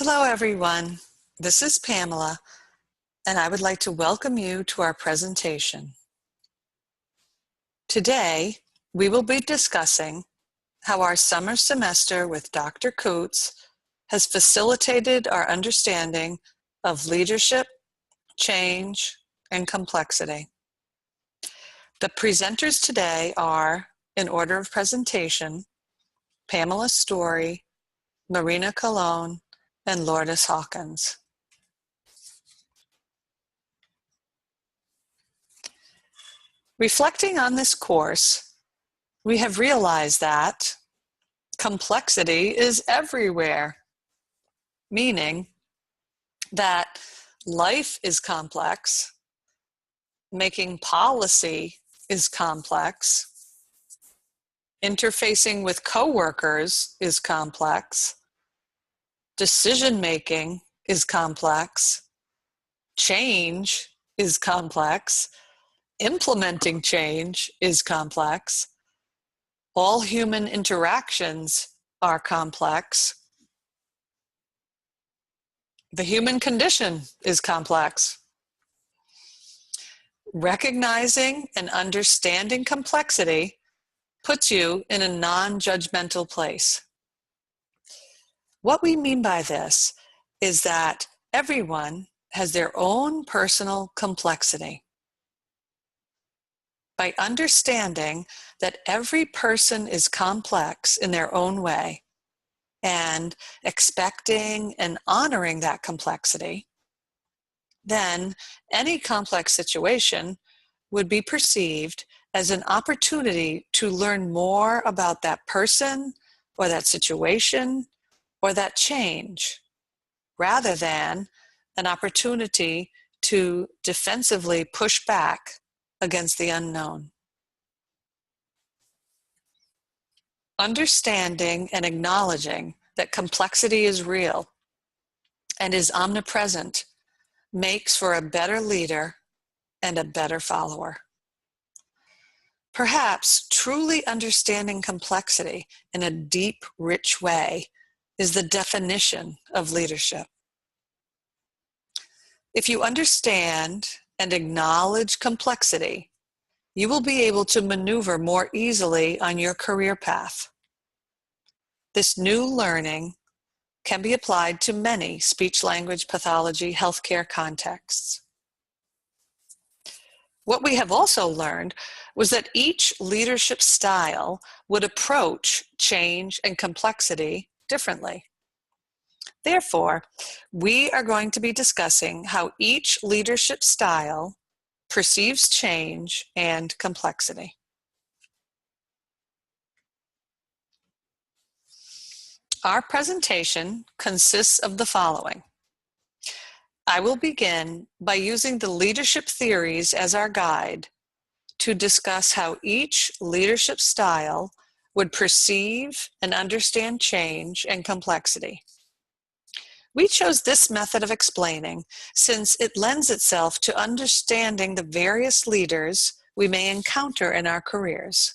Hello, everyone. This is Pamela, and I would like to welcome you to our presentation. Today, we will be discussing how our summer semester with Dr. Coots has facilitated our understanding of leadership, change, and complexity. The presenters today are, in order of presentation, Pamela Story, Marina Colon, and Lourdes Hawkins. Reflecting on this course, we have realized that complexity is everywhere, meaning that life is complex, making policy is complex, interfacing with coworkers is complex, decision-making is complex, change is complex, implementing change is complex, all human interactions are complex, the human condition is complex. Recognizing and understanding complexity puts you in a non-judgmental place. What we mean by this is that everyone has their own personal complexity. By understanding that every person is complex in their own way and expecting and honoring that complexity, then any complex situation would be perceived as an opportunity to learn more about that person or that situation or that change, rather than an opportunity to defensively push back against the unknown. Understanding and acknowledging that complexity is real and is omnipresent makes for a better leader and a better follower. Perhaps truly understanding complexity in a deep, rich way is the definition of leadership. If you understand and acknowledge complexity, you will be able to maneuver more easily on your career path. This new learning can be applied to many speech-language pathology healthcare contexts. What we have also learned was that each leadership style would approach change and complexity differently. Therefore, we are going to be discussing how each leadership style perceives change and complexity. Our presentation consists of the following. I will begin by using the leadership theories as our guide to discuss how each leadership style would perceive and understand change and complexity. We chose this method of explaining since it lends itself to understanding the various leaders we may encounter in our careers,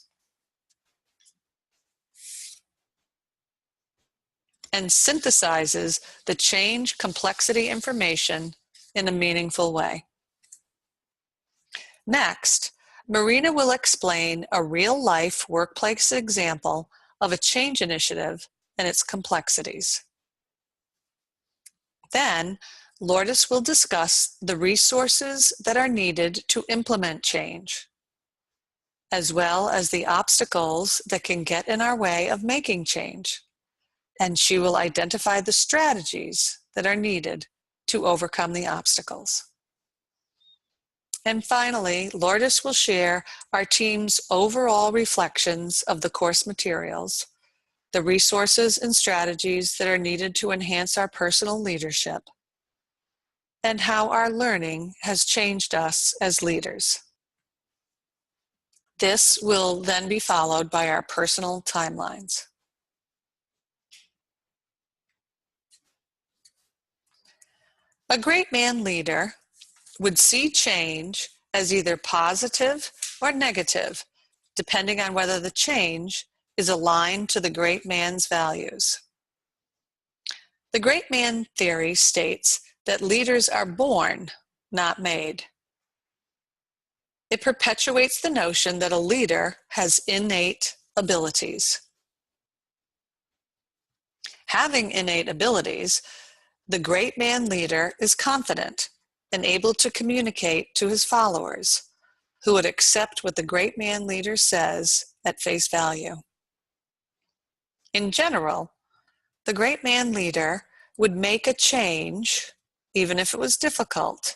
and synthesizes the change complexity information in a meaningful way. Next, Marina will explain a real-life workplace example of a change initiative and its complexities. Then, Lourdes will discuss the resources that are needed to implement change, as well as the obstacles that can get in our way of making change. And she will identify the strategies that are needed to overcome the obstacles. And finally, Lourdes will share our team's overall reflections of the course materials, the resources and strategies that are needed to enhance our personal leadership, and how our learning has changed us as leaders. This will then be followed by our personal timelines. A great man leader would see change as either positive or negative, depending on whether the change is aligned to the great man's values. The great man theory states that leaders are born, not made. It perpetuates the notion that a leader has innate abilities. Having innate abilities, the great man leader is confident and able to communicate to his followers, who would accept what the great man leader says at face value. In general, the great man leader would make a change, even if it was difficult,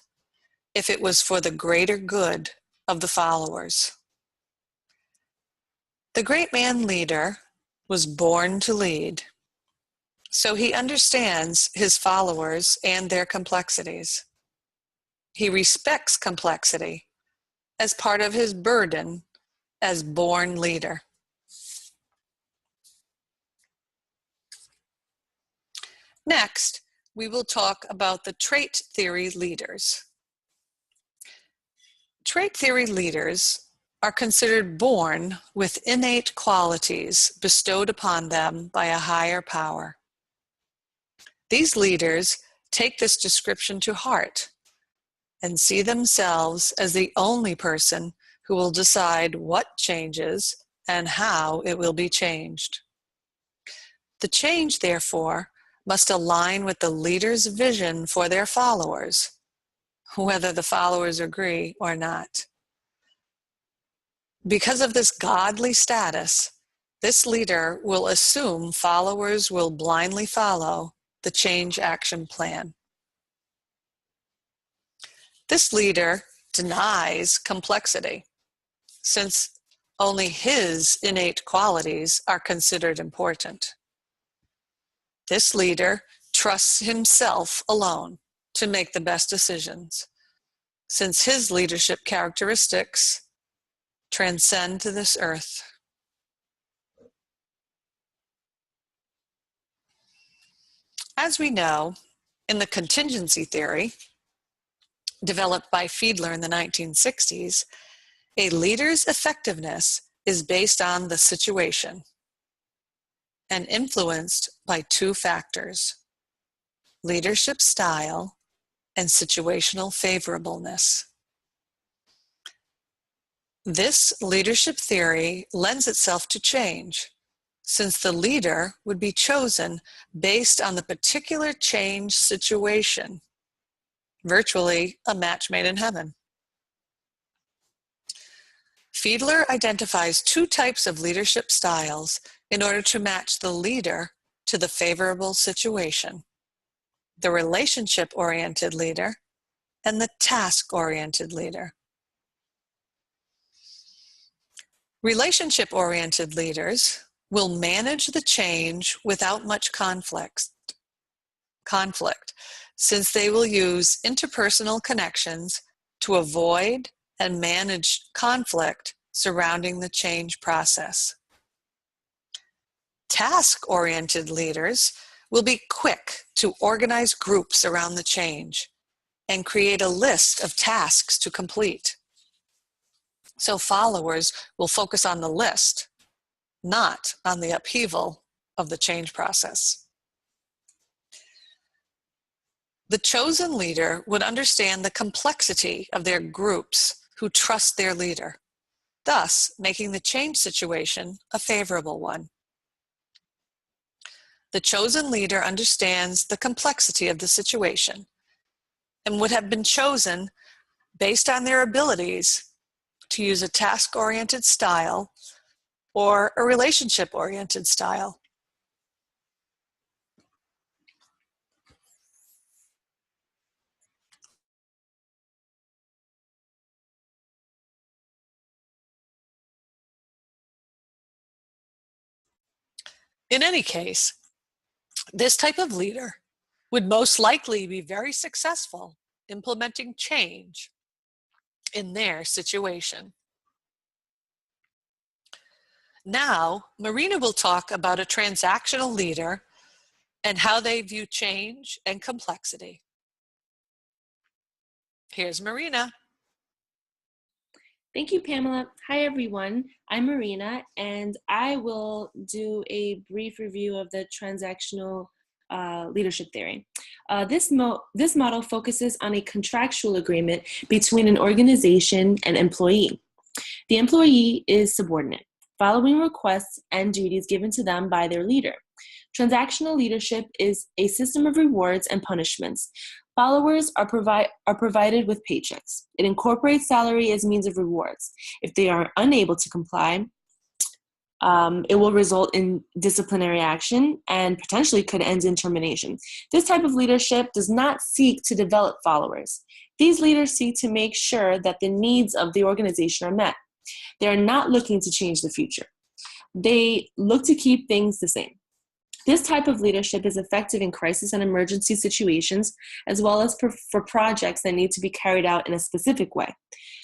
if it was for the greater good of the followers. The great man leader was born to lead, so he understands his followers and their complexities. He respects complexity as part of his burden as born leader. Next, we will talk about the trait theory leaders. Trait theory leaders are considered born with innate qualities bestowed upon them by a higher power. These leaders take this description to heart and see themselves as the only person who will decide what changes and how it will be changed. The change, therefore, must align with the leader's vision for their followers, whether the followers agree or not. Because of this godly status, this leader will assume followers will blindly follow the change action plan. This leader denies complexity, since only his innate qualities are considered important. This leader trusts himself alone to make the best decisions, since his leadership characteristics transcend this earth. As we know, in the contingency theory, developed by Fiedler in the 1960s, a leader's effectiveness is based on the situation and influenced by two factors: leadership style and situational favorableness. This leadership theory lends itself to change, since the leader would be chosen based on the particular change situation, virtually a match made in heaven. Fiedler identifies two types of leadership styles in order to match the leader to the favorable situation: the relationship-oriented leader and the task-oriented leader. Relationship-oriented leaders will manage the change without much conflict, since they will use interpersonal connections to avoid and manage conflict surrounding the change process. Task-oriented leaders will be quick to organize groups around the change and create a list of tasks to complete. So followers will focus on the list, not on the upheaval of the change process. The chosen leader would understand the complexity of their groups who trust their leader, thus making the change situation a favorable one. The chosen leader understands the complexity of the situation and would have been chosen based on their abilities to use a task-oriented style or a relationship-oriented style. In any case, this type of leader would most likely be very successful implementing change in their situation. Now, Marina will talk about a transactional leader and how they view change and complexity. Here's Marina. Thank you, Pamela. Hi, everyone. I'm Marina, and I will do a brief review of the transactional leadership theory. This model focuses on a contractual agreement between an organization and employee. The employee is subordinate, following requests and duties given to them by their leader. Transactional leadership is a system of rewards and punishments. Followers are provided with paychecks. It incorporates salary as means of rewards. If they are unable to comply, it will result in disciplinary action and potentially could end in termination. This type of leadership does not seek to develop followers. These leaders seek to make sure that the needs of the organization are met. They are not looking to change the future. They look to keep things the same. This type of leadership is effective in crisis and emergency situations, as well as for projects that need to be carried out in a specific way.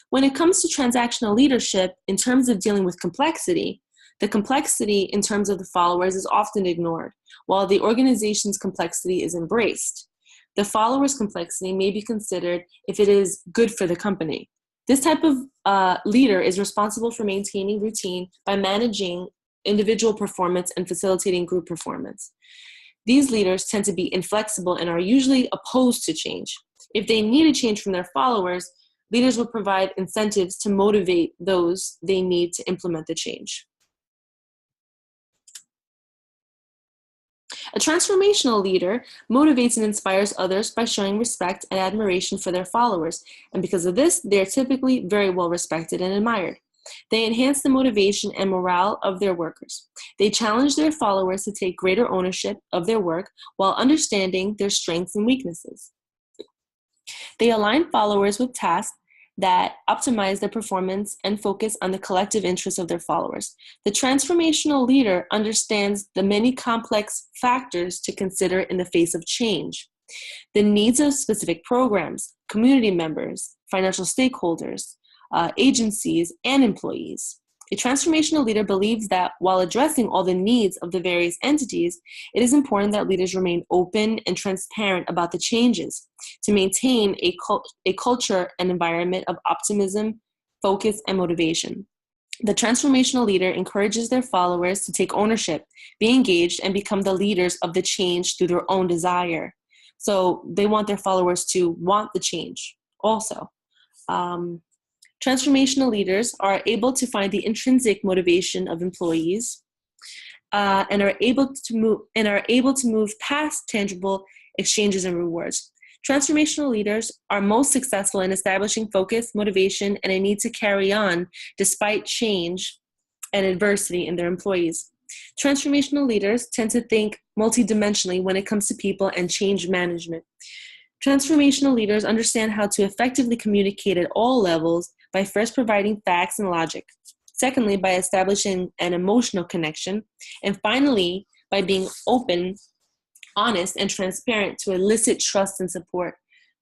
When it comes to transactional leadership, in terms of dealing with complexity, the complexity in terms of the followers is often ignored, while the organization's complexity is embraced. The followers' complexity may be considered if it is good for the company. This type of leader is responsible for maintaining routine by managing individual performance and facilitating group performance. These leaders tend to be inflexible and are usually opposed to change. If they need a change from their followers, leaders will provide incentives to motivate those they need to implement the change. A transformational leader motivates and inspires others by showing respect and admiration for their followers, and because of this, they are typically very well respected and admired. They enhance the motivation and morale of their workers. They challenge their followers to take greater ownership of their work while understanding their strengths and weaknesses. They align followers with tasks that optimize their performance and focus on the collective interests of their followers. The transformational leader understands the many complex factors to consider in the face of change. The needs of specific programs, community members, financial stakeholders, agencies, and employees. A transformational leader believes that while addressing all the needs of the various entities, it is important that leaders remain open and transparent about the changes to maintain a culture and environment of optimism, focus, and motivation. The transformational leader encourages their followers to take ownership, be engaged, and become the leaders of the change through their own desire. So they want their followers to want the change also. Transformational leaders are able to find the intrinsic motivation of employees and are able to move past tangible exchanges and rewards. Transformational leaders are most successful in establishing focus, motivation, and a need to carry on despite change and adversity in their employees. Transformational leaders tend to think multidimensionally when it comes to people and change management. Transformational leaders understand how to effectively communicate at all levels by first providing facts and logic, secondly, by establishing an emotional connection, and finally, by being open, honest, and transparent to elicit trust and support.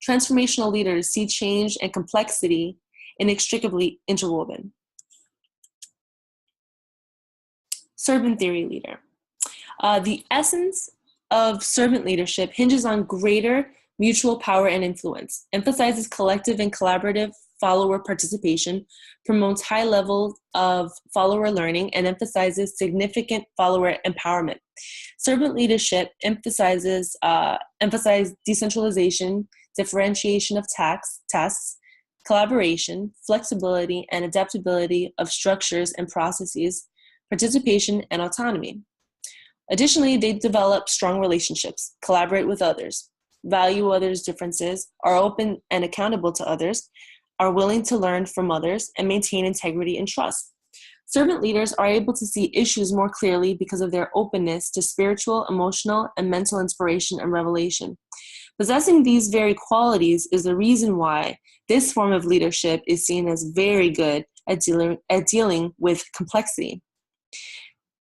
Transformational leaders see change and complexity inextricably interwoven. Servant theory leader. The essence of servant leadership hinges on greater mutual power and influence, emphasizes collective and collaborative follower participation, promotes high levels of follower learning, and emphasizes significant follower empowerment. Servant leadership emphasizes decentralization, differentiation of tasks, collaboration, flexibility, and adaptability of structures and processes, participation, and autonomy. Additionally, they develop strong relationships, collaborate with others, value others' differences, are open and accountable to others, are willing to learn from others, and maintain integrity and trust. Servant leaders are able to see issues more clearly because of their openness to spiritual, emotional, and mental inspiration and revelation. Possessing these very qualities is the reason why this form of leadership is seen as very good at dealing with complexity.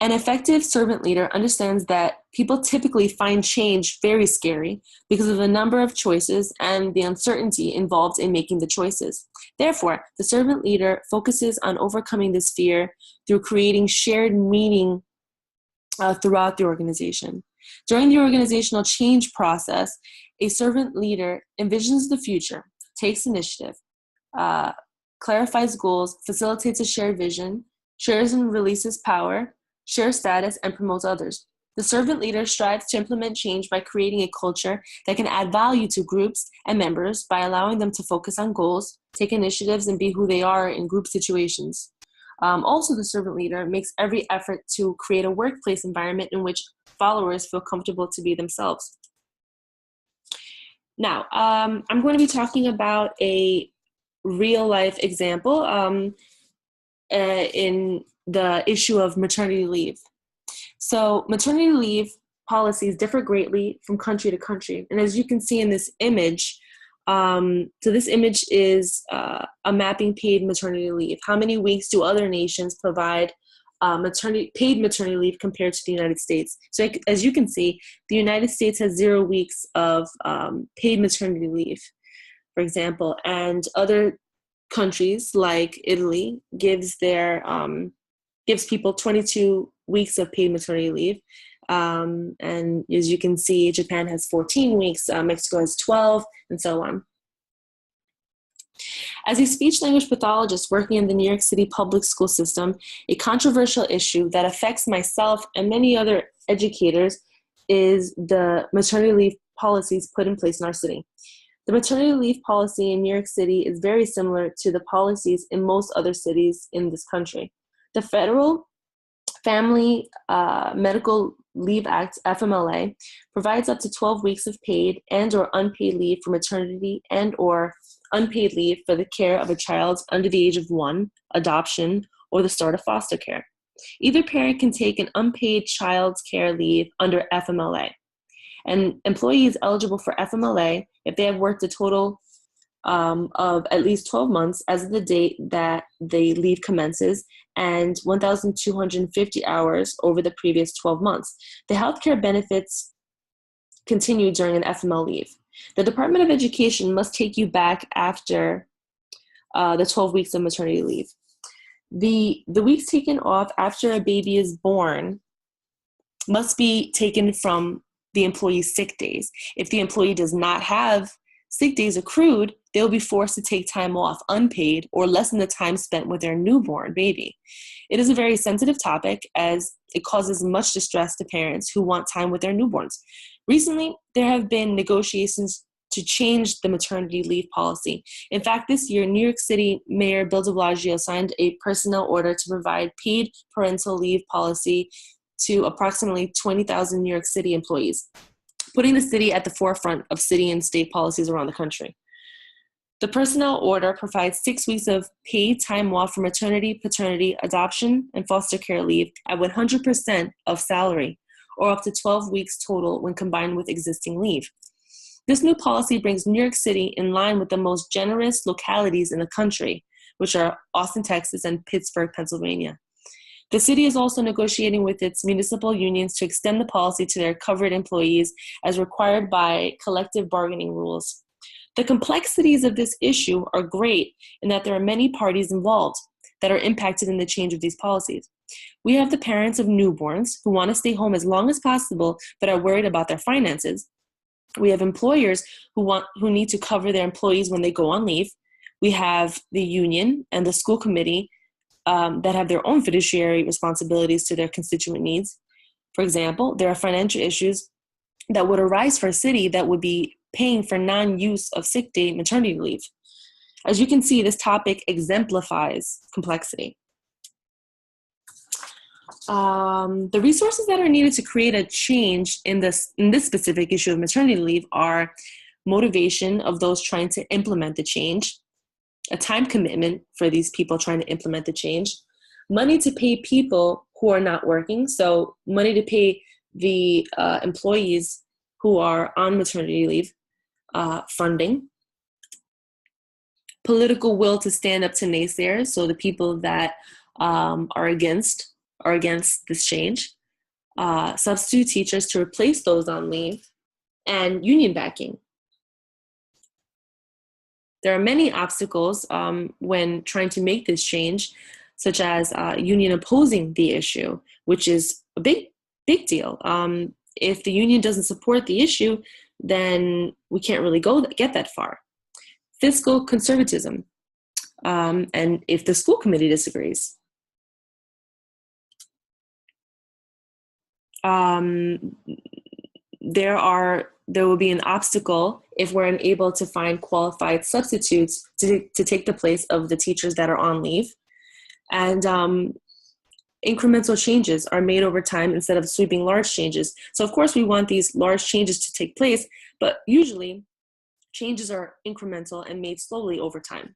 An effective servant leader understands that people typically find change very scary because of the number of choices and the uncertainty involved in making the choices. Therefore, the servant leader focuses on overcoming this fear through creating shared meaning throughout the organization. During the organizational change process, a servant leader envisions the future, takes initiative, clarifies goals, facilitates a shared vision, shares and releases power, shares status, and promotes others. The servant leader strives to implement change by creating a culture that can add value to groups and members by allowing them to focus on goals, take initiatives, and be who they are in group situations. Also, the servant leader makes every effort to create a workplace environment in which followers feel comfortable to be themselves. Now, I'm going to be talking about a real-life example in the issue of maternity leave. So maternity leave policies differ greatly from country to country. And as you can see in this image, so this image is a mapping paid maternity leave. How many weeks do other nations provide paid maternity leave compared to the United States? So as you can see, the United States has 0 weeks of paid maternity leave, for example, and other countries like Italy gives people 22 weeks of paid maternity leave. And as you can see, Japan has 14 weeks, Mexico has 12, and so on. As a speech-language pathologist working in the New York City public school system, a controversial issue that affects myself and many other educators is the maternity leave policies put in place in our city. The maternity leave policy in New York City is very similar to the policies in most other cities in this country. The Federal Family Medical Leave Act, FMLA, provides up to 12 weeks of paid and or unpaid leave for maternity and or unpaid leave for the care of a child under the age of 1, adoption, or the start of foster care. Either parent can take an unpaid child care leave under FMLA. And employees eligible for FMLA, if they have worked a total of at least 12 months as of the date that the leave commences and 1,250 hours over the previous 12 months. The healthcare benefits continue during an FML leave. The Department of Education must take you back after the 12 weeks of maternity leave. The weeks taken off after a baby is born must be taken from the employee's sick days. If the employee does not have sick days accrued, they'll be forced to take time off unpaid or lessen the time spent with their newborn baby. It is a very sensitive topic as it causes much distress to parents who want time with their newborns. Recently, there have been negotiations to change the maternity leave policy. In fact, this year, New York City Mayor Bill de Blasio signed a personnel order to provide paid parental leave policy to approximately 20,000 New York City employees, putting the city at the forefront of city and state policies around the country. The personnel order provides 6 weeks of paid time off for maternity, paternity, adoption, and foster care leave at 100% of salary, or up to 12 weeks total when combined with existing leave. This new policy brings New York City in line with the most generous localities in the country, which are Austin, Texas, and Pittsburgh, Pennsylvania. The city is also negotiating with its municipal unions to extend the policy to their covered employees as required by collective bargaining rules. The complexities of this issue are great in that there are many parties involved that are impacted in the change of these policies. We have the parents of newborns who want to stay home as long as possible but are worried about their finances. We have employers who need to cover their employees when they go on leave. We have the union and the school committee that have their own fiduciary responsibilities to their constituent needs. For example, there are financial issues that would arise for a city that would be paying for non-use of sick day maternity leave. As you can see, this topic exemplifies complexity. The resources that are needed to create a change in this specific issue of maternity leave are motivation of those trying to implement the change, a time commitment for these people trying to implement the change, money to pay people who are not working, so money to pay the employees who are on maternity leave, funding, political will to stand up to naysayers, so the people that are against this change, substitute teachers to replace those on leave, and union backing. There are many obstacles when trying to make this change, such as union opposing the issue, which is a big deal. If the union doesn't support the issue, then we can't really get that far. Fiscal conservatism, and if the school committee disagrees. there will be an obstacle if we're unable to find qualified substitutes to take the place of the teachers that are on leave. And incremental changes are made over time instead of sweeping large changes. So of course we want these large changes to take place, but usually changes are incremental and made slowly over time.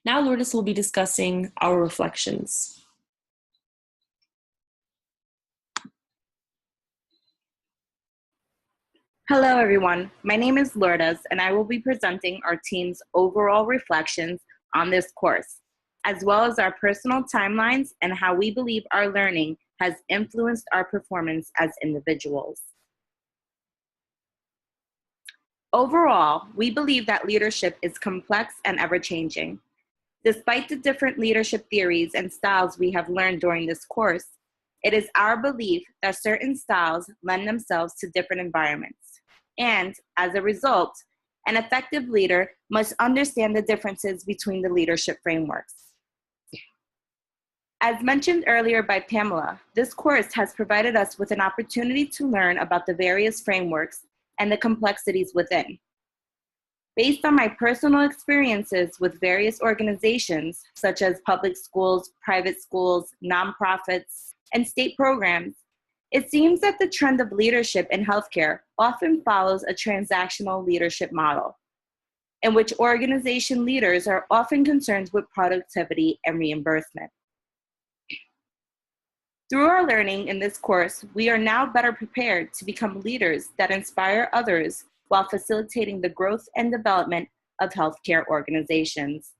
Now Lourdes will be discussing our reflections. Hello, everyone. My name is Lourdes, and I will be presenting our team's overall reflections on this course, as well as our personal timelines and how we believe our learning has influenced our performance as individuals. Overall, we believe that leadership is complex and ever-changing. Despite the different leadership theories and styles we have learned during this course, it is our belief that certain styles lend themselves to different environments. And as a result, an effective leader must understand the differences between the leadership frameworks. As mentioned earlier by Pamela, this course has provided us with an opportunity to learn about the various frameworks and the complexities within. Based on my personal experiences with various organizations, such as public schools, private schools, nonprofits, and state programs, it seems that the trend of leadership in healthcare often follows a transactional leadership model, in which organization leaders are often concerned with productivity and reimbursement. Through our learning in this course, we are now better prepared to become leaders that inspire others while facilitating the growth and development of healthcare organizations.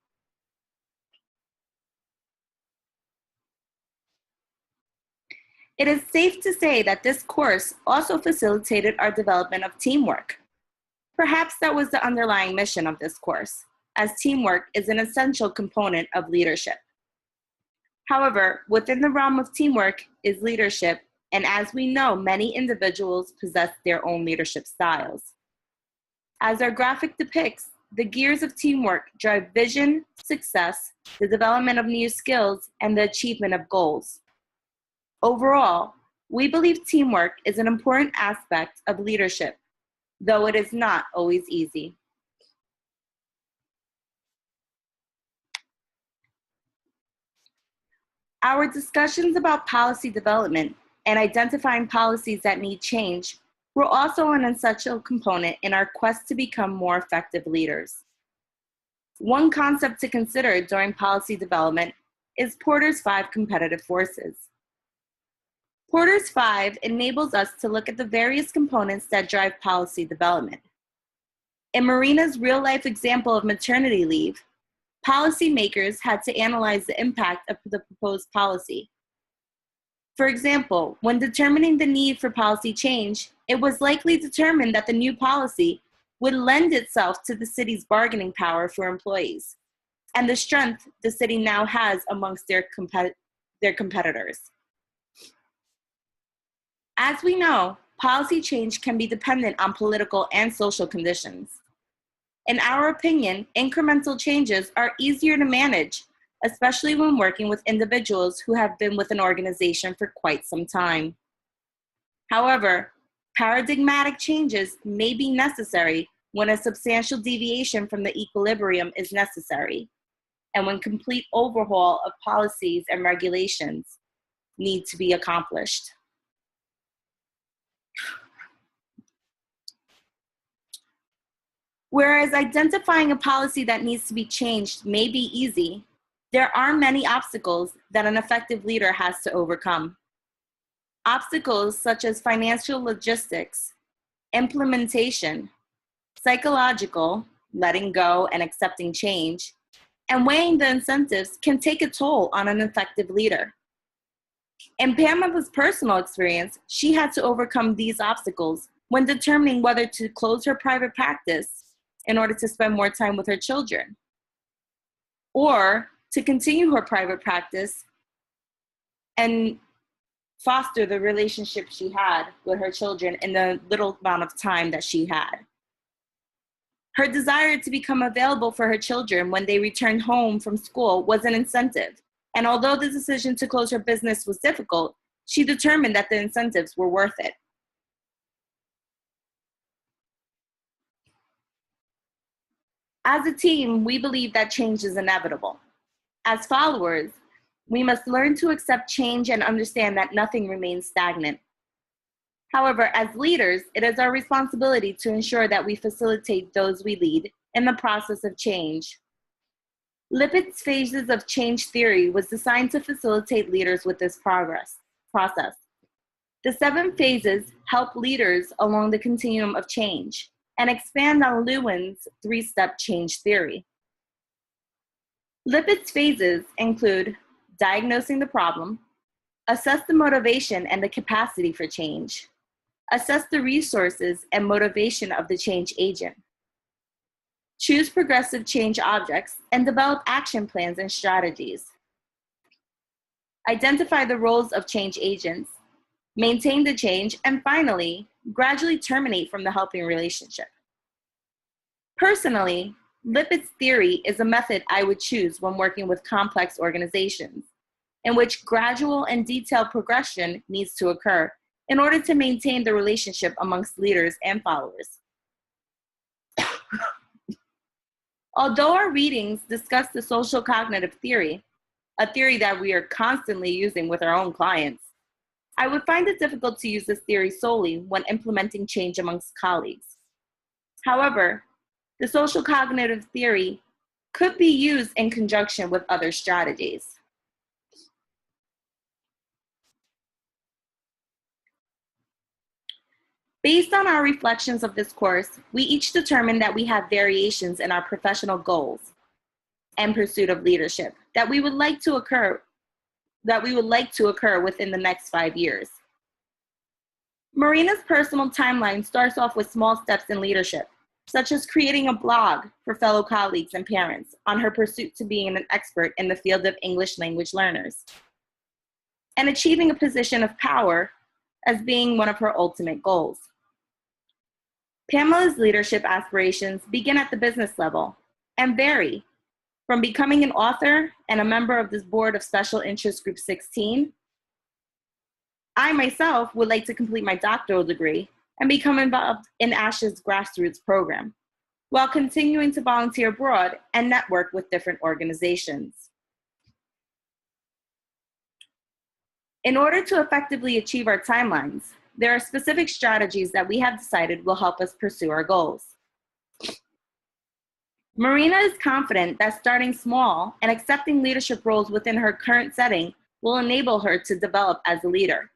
It is safe to say that this course also facilitated our development of teamwork. Perhaps that was the underlying mission of this course, as teamwork is an essential component of leadership. However, within the realm of teamwork is leadership, and as we know, many individuals possess their own leadership styles. As our graphic depicts, the gears of teamwork drive vision, success, the development of new skills, and the achievement of goals. Overall, we believe teamwork is an important aspect of leadership, though it is not always easy. Our discussions about policy development and identifying policies that need change were also an essential component in our quest to become more effective leaders. One concept to consider during policy development is Porter's 5 competitive forces. Porter's 5 enables us to look at the various components that drive policy development. In Marina's real-life example of maternity leave, policymakers had to analyze the impact of the proposed policy. For example, when determining the need for policy change, it was likely determined that the new policy would lend itself to the city's bargaining power for employees and the strength the city now has amongst their competitors. As we know, policy change can be dependent on political and social conditions. In our opinion, incremental changes are easier to manage, especially when working with individuals who have been with an organization for quite some time. However, paradigmatic changes may be necessary when a substantial deviation from the equilibrium is necessary, and when complete overhaul of policies and regulations need to be accomplished. Whereas identifying a policy that needs to be changed may be easy, there are many obstacles that an effective leader has to overcome. Obstacles such as financial logistics, implementation, psychological, letting go and accepting change, and weighing the incentives can take a toll on an effective leader. In Pamela's personal experience, she had to overcome these obstacles when determining whether to close her private practice in order to spend more time with her children, or to continue her private practice and foster the relationship she had with her children in the little amount of time that she had. Her desire to become available for her children when they returned home from school was an incentive, and although the decision to close her business was difficult, she determined that the incentives were worth it. As a team, we believe that change is inevitable. As followers, we must learn to accept change and understand that nothing remains stagnant. However, as leaders, it is our responsibility to ensure that we facilitate those we lead in the process of change. Lippitt's phases of change theory was designed to facilitate leaders with this process. The 7 phases help leaders along the continuum of change and expand on Lewin's 3-step change theory. Lippitt's phases include diagnosing the problem, assess the motivation and the capacity for change, assess the resources and motivation of the change agent, choose progressive change objects, and develop action plans and strategies. Identify the roles of change agents, maintain the change, and finally, gradually terminate from the helping relationship. Personally, Lippitt's theory is a method I would choose when working with complex organizations, in which gradual and detailed progression needs to occur in order to maintain the relationship amongst leaders and followers. Although our readings discuss the social cognitive theory, a theory that we are constantly using with our own clients, I would find it difficult to use this theory solely when implementing change amongst colleagues. However, the social cognitive theory could be used in conjunction with other strategies. Based on our reflections of this course, we each determined that we have variations in our professional goals and pursuit of leadership that we would like to occur within the next 5 years. Marina's personal timeline starts off with small steps in leadership, such as creating a blog for fellow colleagues and parents on her pursuit to being an expert in the field of English language learners, and achieving a position of power as being one of her ultimate goals. Pamela's leadership aspirations begin at the business level and vary from becoming an author and a member of this board of Special Interest Group 16. I myself would like to complete my doctoral degree and become involved in ASH's grassroots program, while continuing to volunteer abroad and network with different organizations. In order to effectively achieve our timelines, there are specific strategies that we have decided will help us pursue our goals. Marina is confident that starting small and accepting leadership roles within her current setting will enable her to develop as a leader.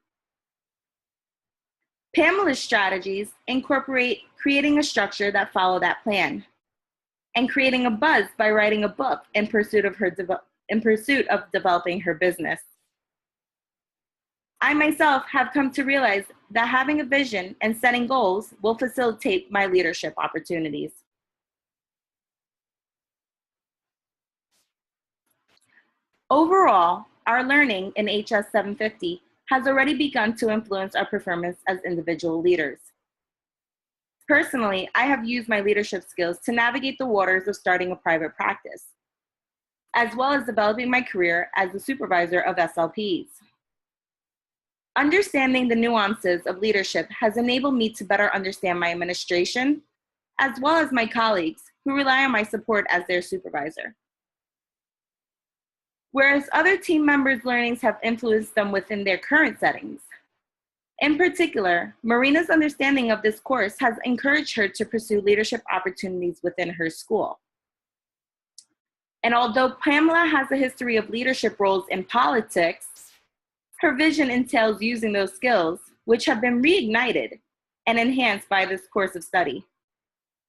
Pamela's strategies incorporate creating a structure that follows that plan and creating a buzz by writing a book in pursuit of developing her business. I myself have come to realize that having a vision and setting goals will facilitate my leadership opportunities. Overall, our learning in HS 750 has already begun to influence our performance as individual leaders. Personally, I have used my leadership skills to navigate the waters of starting a private practice, as well as developing my career as a supervisor of SLPs. Understanding the nuances of leadership has enabled me to better understand my administration, as well as my colleagues who rely on my support as their supervisor. Whereas other team members' learnings have influenced them within their current settings. In particular, Marina's understanding of this course has encouraged her to pursue leadership opportunities within her school. And although Pamela has a history of leadership roles in politics, her vision entails using those skills, which have been reignited and enhanced by this course of study,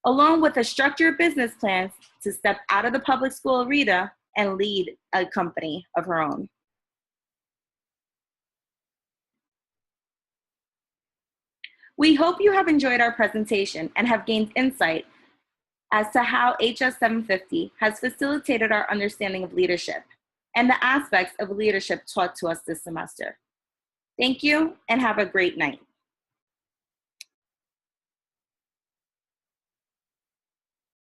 along with a structured business plan to step out of the public school arena and lead a company of her own. We hope you have enjoyed our presentation and have gained insight as to how HS 750 has facilitated our understanding of leadership and the aspects of leadership taught to us this semester. Thank you and have a great night.